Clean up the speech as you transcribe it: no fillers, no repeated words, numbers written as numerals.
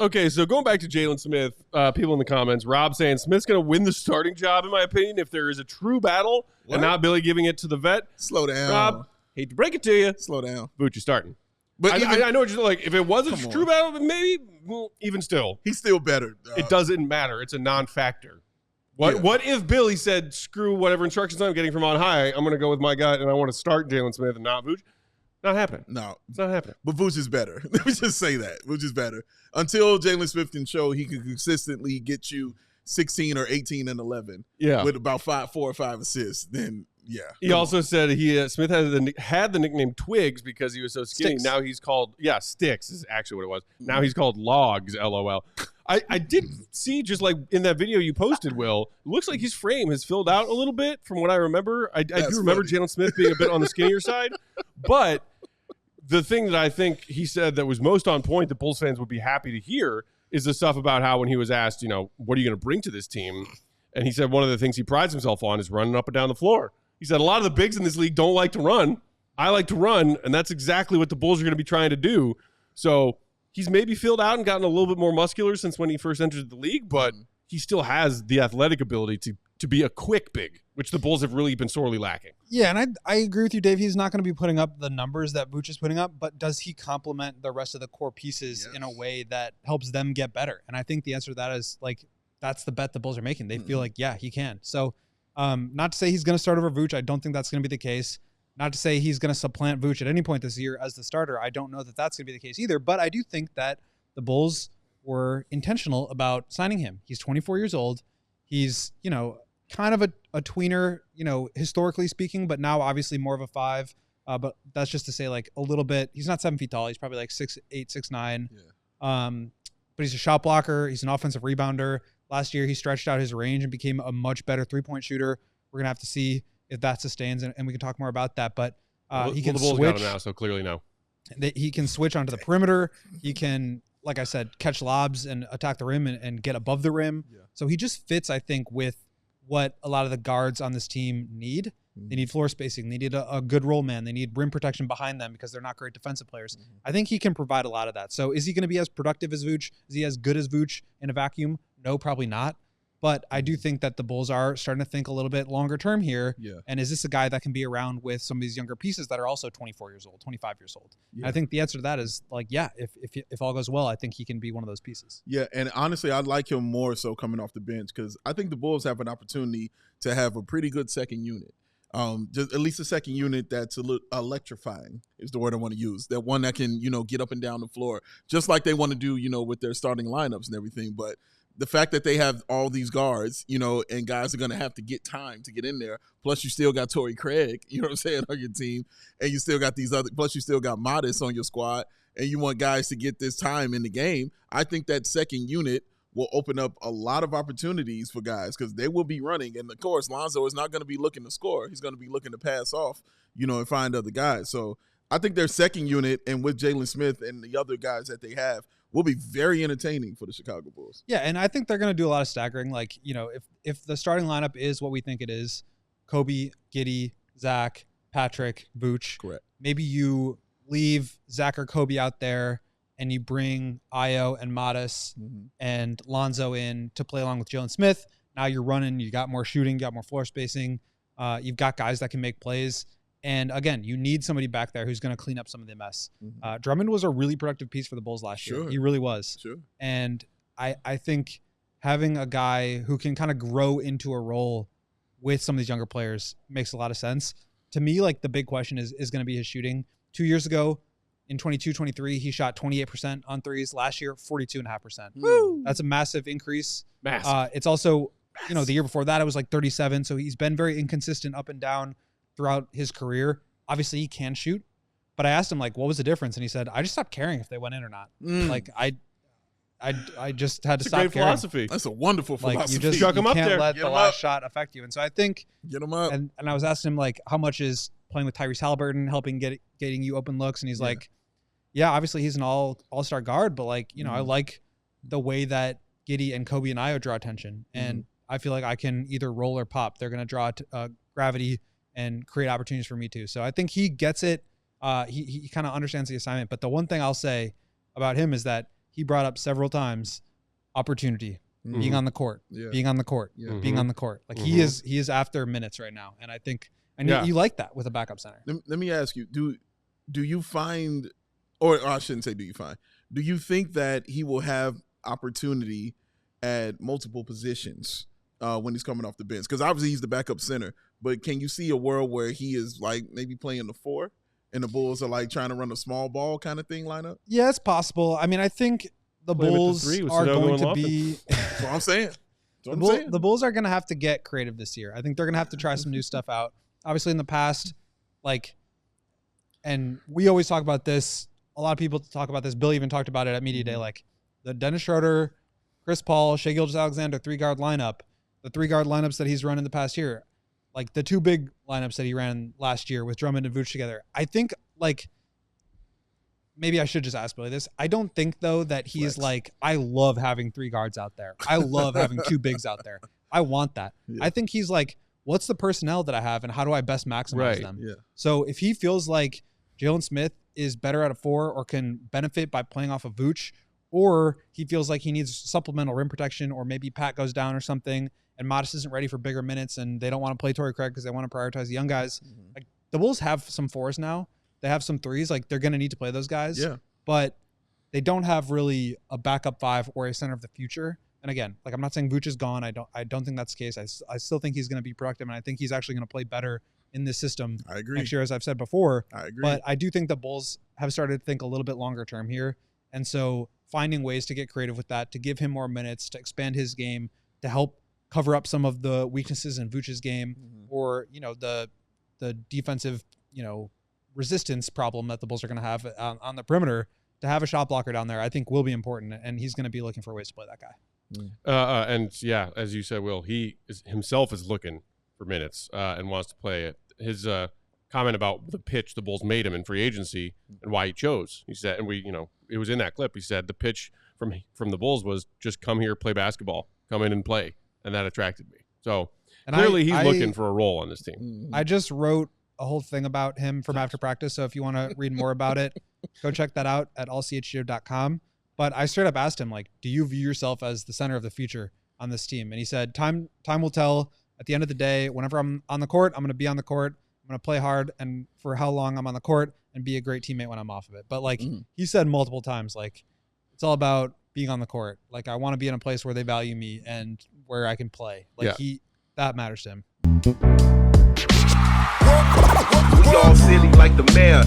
Okay, so going back to Jalen Smith, people in the comments, Rob saying Smith's going to win the starting job, in my opinion, if there is a true battle and not Billy giving it to the vet. Slow down. Rob, hate to break it to you. Slow down. Vooch, you're starting. But I know what you're like. If it was a true battle, then maybe, even still. He's still better. It doesn't matter. It's a non-factor. What if Billy said, screw whatever instructions I'm getting from on high, I'm going to go with my gut, and I want to start Jalen Smith and not Vooch? Not happening. No. It's not happening. But Vooch is better. Let me just say that. Vooch is better. Until Jalen Smith can show he can consistently get you 16 or 18 and 11 with about 4 or 5 assists, then He also said Smith had the nickname Twigs because he was so skinny. Sticks. Now he's called Sticks is actually what it was. Now he's called Logs. LOL. I did see just like in that video you posted, Will. It looks like his frame has filled out a little bit from what I remember. I do remember Jalen Smith being a bit on the skinnier side, but the thing that I think he said that was most on point that Bulls fans would be happy to hear is the stuff about how when he was asked, what are you going to bring to this team? And he said one of the things he prides himself on is running up and down the floor. He said a lot of the bigs in this league don't like to run. I like to run, and that's exactly what the Bulls are going to be trying to do. So he's maybe filled out and gotten a little bit more muscular since when he first entered the league, but he still has the athletic ability to be a quick big, which the Bulls have really been sorely lacking. Yeah, and I agree with you, Dave. He's not going to be putting up the numbers that Vooch is putting up, but does he complement the rest of the core pieces in a way that helps them get better? And I think the answer to that is, that's the bet the Bulls are making. They feel like, he can. So not to say he's going to start over Vooch. I don't think that's going to be the case. Not to say he's going to supplant Vooch at any point this year as the starter. I don't know that that's going to be the case either, but I do think that the Bulls were intentional about signing him. He's 24 years old. He's, kind of a tweener, historically speaking, but now obviously more of a 5. But that's just to say a little bit, he's not 7 feet tall. He's probably 6'8", 6'9". But he's a shot blocker. He's an offensive rebounder. Last year, he stretched out his range and became a much better three-point shooter. We're going to have to see if that sustains, and we can talk more about that. But he can the Bulls switch. Got him now, so clearly no. He can switch onto the perimeter. He can, like I said, catch lobs and attack the rim and get above the rim. Yeah. So he just fits, I think, with what a lot of the guards on this team need. They need floor spacing. They need a good roll man. They need rim protection behind them because they're not great defensive players. I think he can provide a lot of that. So is he going to be as productive as Vooch? Is he as good as Vooch in a vacuum? No, probably not. But I do think that the Bulls are starting to think a little bit longer term here. Yeah. And is this a guy that can be around with some of these younger pieces that are also 24 years old, 25 years old? Yeah. I think the answer to that is if all goes well, I think he can be one of those pieces. Yeah, and honestly, I'd like him more so coming off the bench because I think the Bulls have an opportunity to have a pretty good second unit. Just at least a second unit that's electrifying is the word I want to use. That one that can, get up and down the floor, just like they want to do, with their starting lineups and everything. But the fact that they have all these guards, and guys are going to have to get time to get in there. Plus, you still got Torrey Craig, on your team. And you still got plus you still got Modest on your squad. And you want guys to get this time in the game. I think that second unit will open up a lot of opportunities for guys because they will be running. And, of course, Lonzo is not going to be looking to score. He's going to be looking to pass off, and find other guys. So I think their second unit and with Jalen Smith and the other guys that they have will be very entertaining for the Chicago Bulls. Yeah, and I think they're going to do a lot of staggering. If the starting lineup is what we think it is, Kobe, Giddey, Zach, Patrick, Vooch. Correct. Maybe you leave Zach or Kobe out there and you bring Ayo and Modest and Lonzo in to play along with Jalen Smith. Now you're running. You got more shooting. You got more floor spacing. You've got guys that can make plays. And again, you need somebody back there who's going to clean up some of the mess. Drummond was a really productive piece for the Bulls last year. He really was. Sure. And I think having a guy who can kind of grow into a role with some of these younger players makes a lot of sense. To me, the big question is going to be his shooting. 2 years ago, in 22-23, he shot 28% on threes. Last year, 42.5%. Woo! That's a massive increase. It's also, the year before that, it was 37. So he's been very inconsistent up and down throughout his career. Obviously, he can shoot. But I asked him, what was the difference? And he said, I just stopped caring if they went in or not. I just had to stop caring. That's a great philosophy. That's a wonderful philosophy. You just you can't let the last shot affect you. And so I think get him up. And I was asking him how much is playing with Tyrese Halliburton helping getting you open looks? And he's obviously he's an all-star guard, but I like the way that Giddey and Kobe and Ayo draw attention. And I feel like I can either roll or pop. They're going to draw gravity and create opportunities for me too. So I think he gets it. He kind of understands the assignment. But the one thing I'll say about him is that he brought up several times opportunity, being on the court, being on the court, being on the court. Like he is after minutes right now, and I think you like that with a backup center. Let me ask you: Do you find, or I shouldn't say, do you find? Do you think that he will have opportunity at multiple positions when he's coming off the bench? Because obviously he's the backup center, but can you see a world where he is like maybe playing the 4 and the Bulls are like trying to run a small ball kind of thing lineup? Yeah, it's possible. I mean, I think the Bulls are going to be. That's what I'm saying. The Bulls are going to have to get creative this year. I think they're going to have to try some new stuff out. Obviously, in the past, and we always talk about this. A lot of people talk about this. Bill even talked about it at Media Day. Like the Dennis Schroeder, Chris Paul, Shai Gilgeous-Alexander 3-guard lineup, the 3-guard lineups that he's run in the past year, like the 2 big lineups that he ran last year with Drummond and Vooch together. I think maybe I should just ask Billy this. I don't think though that he's I love having 3 guards out there. I love having 2 bigs out there. I want that. Yeah. I think he's like, what's the personnel that I have and how do I best maximize them? Yeah. So if he feels like Jalen Smith is better at a 4 or can benefit by playing off of Vooch, or he feels like he needs supplemental rim protection, or maybe Pat goes down or something and Modest isn't ready for bigger minutes and they don't want to play Torrey Craig because they want to prioritize the young guys. Like the Bulls have some 4s now. They have some 3s. Like they're going to need to play those guys. Yeah. But they don't have really a backup 5 or a center of the future. And again, I'm not saying Vooch is gone. I don't think that's the case. I still think he's going to be productive, and I think he's actually going to play better in this system next year, as I've said before. I agree. But I do think the Bulls have started to think a little bit longer term here. And so finding ways to get creative with that, to give him more minutes, to expand his game, to help cover up some of the weaknesses in Vooch's game, or, the defensive, resistance problem that the Bulls are going to have on the perimeter, to have a shot blocker down there, I think will be important. And he's going to be looking for ways to play that guy. And yeah, as you said, Will, he himself is looking for minutes and wants to play it. His comment about the pitch the Bulls made him in free agency and why he chose. He said, and it was in that clip. He said the pitch from the Bulls was just come here, play basketball, come in and play, and that attracted me. So clearly he's looking for a role on this team. I just wrote a whole thing about him from after practice. So if you want to read more about it, go check that out at allchgo.com. But I straight up asked him, do you view yourself as the center of the future on this team? And he said, time will tell. At the end of the day, whenever I'm on the court, I'm going to be on the court. I'm going to play hard and for how long I'm on the court and be a great teammate when I'm off of it. But he said multiple times, it's all about being on the court. I want to be in a place where they value me and where I can play. That matters to him. We all silly like the mayor.